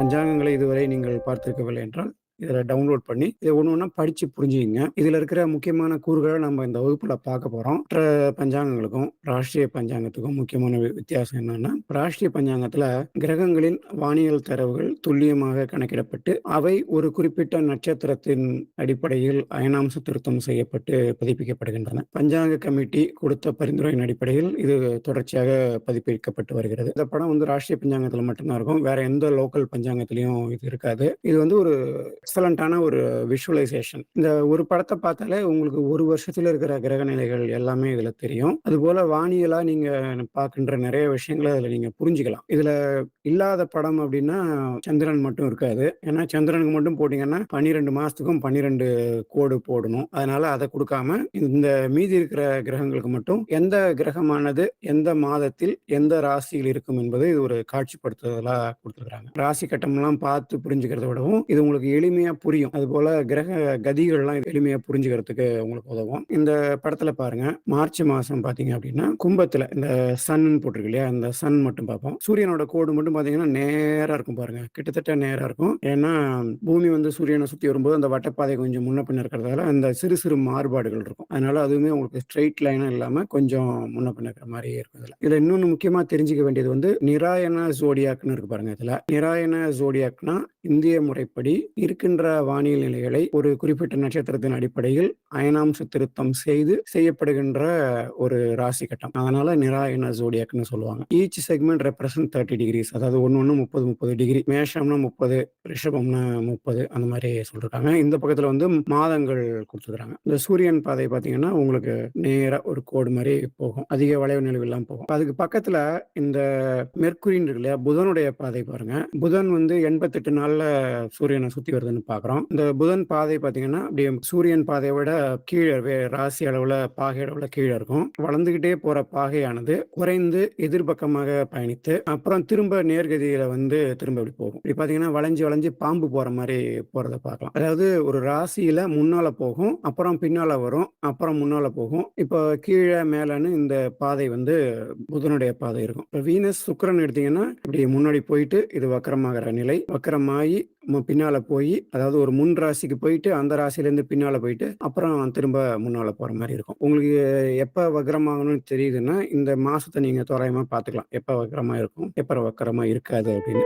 பஞ்சாங்கங்களை இதுவரை நீங்கள் பார்த்திருக்கவில்லை என்றால், இதில டவுன்லோட் பண்ணி, இத ஒண்ணு ஒண்ணா படிச்சு புரிஞ்சுக்கங்க. இதில இருக்கிற முக்கியமான கூறுகள நம்ம இந்த வகுப்புல பார்க்க போறோம். மற்ற பஞ்சாங்கங்களுக்கும், ராஷ்டிரிய பஞ்சாங்கத்துக்கும் முக்கியமான வித்தியாசம் என்னன்னா, ராஷ்டிரிய பஞ்சாங்கத்தில கிரகங்களின் வானியல் தரவுகள் துல்லியமாக கணக்கிடப்பட்டு, அவை ஒரு குறிப்பிட்ட நட்சத்திரத்தின் அடிப்படையில் அயனாம்ச திருத்தம் செய்யப்பட்டு பதிப்பிக்கப்படுகின்றன. பஞ்சாங்க கமிட்டி கொடுத்த பரிந்துரையின் அடிப்படையில் இது தொடர்ச்சியாக பதிப்பிக்கப்பட்டு வருகிறது. இந்த படம் வந்து ராஷ்டிரிய பஞ்சாங்கத்தில மட்டும் தான் இருக்கும். வேற எந்த லோக்கல் பஞ்சாங்கத்திலயும் இது இருக்காது. இது வந்து ஒரு எக்ஸலன்ட்டான ஒரு விஷுவலைசேஷன். இந்த ஒரு படத்த பார்த்தாலே உங்களுக்கு ஒரு வருஷத்துல இருக்கிற கிரக நிலைகள் எல்லாமே இதுல தெரியும். அதுபோல வானியலா நீங்க பார்க்கின்ற நெறைய விஷயங்கள அதுல நீங்க புரிஞ்சுக்கலாம். இதுல இல்லாத படம் அப்டின்னா, சந்திரன் மட்டும் இருக்காது. ஏன்னா சந்திரனுக்கு மட்டும் போட்டீங்கன்னா, 12 மாசத்துக்கும் 12 கோடு போடணும். அதனால அத குடுக்காம, இந்த மீதி இருக்கிற கிரகங்களுக்கு மட்டும் எந்த கிரகமானது எந்த மாதத்தில் எந்த ராசியில் இருக்கும் என்பதை இது ஒரு காட்சிப்படுத்துதலா குடுத்துருக்காங்க. ராசி கட்டம்லாம் பார்த்து புரிஞ்சுக்கிறத விடவும், இது உங்களுக்கு எளிமையா புரியும். அதுபோல கிரக கதிகள்லாம் எளிமையா புரிஞ்சுக்கிறதுக்கு உங்களுக்கு உதவும். இந்த படத்துல பாருங்க, மார்ச் மாசம் பார்த்தீங்க அப்டின்னா, கும்பத்துல இந்த சன்ன்னு போட்டிருக்கு இல்லையா? அந்த சன் மட்டும் பார்ப்போம். சூரியனோட கோடு மட்டும் பார்த்தீங்கன்னா, நேரா இருக்கும் பாருங்க. கிட்டத்தட்ட நேரா இருக்கும். ஏன்னா, பூமி வந்து சூரியன சுத்தி வரும்போது அந்த வட்டப்பாதை கொஞ்சம் முன்ன பின்ன இருக்கிறதால, அந்த சிறு சிறு மாறுபாடுகள் இருக்கும். அதனால அதுவுமே உங்களுக்கு ஸ்ட்ரெய்ட் லைனா இல்லாம கொஞ்சம் முன்ன பின்ன இருக்கிற மாரியே இருக்கும் இதுல. இதுல இன்னொன்னு முக்கியமா தெரிஞ்சுக்க வேண்டியது வந்து, நிராயன ஜோடியாக்ன்னு இருக்கு பாருங்க இதுல. நிராயன ஜோடியாக்னா, இந்திய முறைப்படி இருக்கின்ற வானியல் நிலைகளை ஒரு குறிப்பிட்ட நட்சத்திரத்தின் அடிப்படையில் அயனாம்ச திருத்தம் செய்யப்படுகின்ற ஒரு ராசி கட்டம். அதனால நிராயன ஜோடியாக்ன்னு சொல்லுவாங்க. Each segment represent 30 degrees. அதாவது ஒண்ணு 30 டிகிரி. மேஷம்னா 30, ரிஷபம்னா 30 அந்த மாரி சொல்லிருக்காங்க. இந்த பக்கத்துல வந்து மாதங்கள் குடுத்துருக்காங்க. இந்த சூரியன் பாதை பார்த்தீங்கன்னா, உங்களுக்கு நேரா ஒரு கோடு மாரி போகும். அதிக வளைவு நெளிவு இல்லாம போகும். அதுக்கு பக்கத்துல இந்த மெர்க்குரின்னு இருக்கு இல்லையா? புதனுடைய பாதை பாருங்க. புதன் வந்து 88 நாள்ல சூரியன சுத்தி வருதுன்னு பார்க்குறோம். இந்த புதன் பாதை பார்த்தீங்கன்னா, அப்படியே சூரியன் பாதைய விட கீழ ராசி அளவுல, பாகை அளவுல கீழ இருக்கும். வளர்ந்துகிட்டே போற பாகையானது குறைந்து எதிர்பக்கமாக பயணித்து, அப்புறம் திரும்ப நேர்கதியில வந்து திரும்ப இப்படி போகும். இப்படி பார்த்தீங்கன்னா, வளைஞ்சு வளைஞ்சு பாம்பு போற மாரி போறத பார்க்கலாம். அதாவது ஒரு ராசியில முன்னால போகும், அப்புறம் பின்னால வரும், அப்புறம் முன்னால போகும். இப்போ கீழ மேலன்னு இந்த பாதை வந்து புதனுடைய பாதை இருக்கும். இப்ப வீனஸ், சுக்கிரன் எடுத்தீங்கன்னா, இப்படி முன்னாடி போயிட்டு இது வக்ரமாகிற நிலை. வக்ரமாயி பின்னால போயி, அதாவது ஒரு முன் ராசிக்கு போயிட்டு, அந்த ராசியிலேருந்து பின்னால போயிட்டு, அப்புறம் திரும்ப முன்னால போற மாரி இருக்கும். உங்களுக்கு எப்ப வக்ரமாகணும்னு தெரியுதுன்னா, இந்த மாசத்த நீங்க தோராயமா பார்த்துக்கலாம். எப்ப வக்ரமா இருக்கும், எப்ப வக்ரமா இருக்காது அப்படின்னு.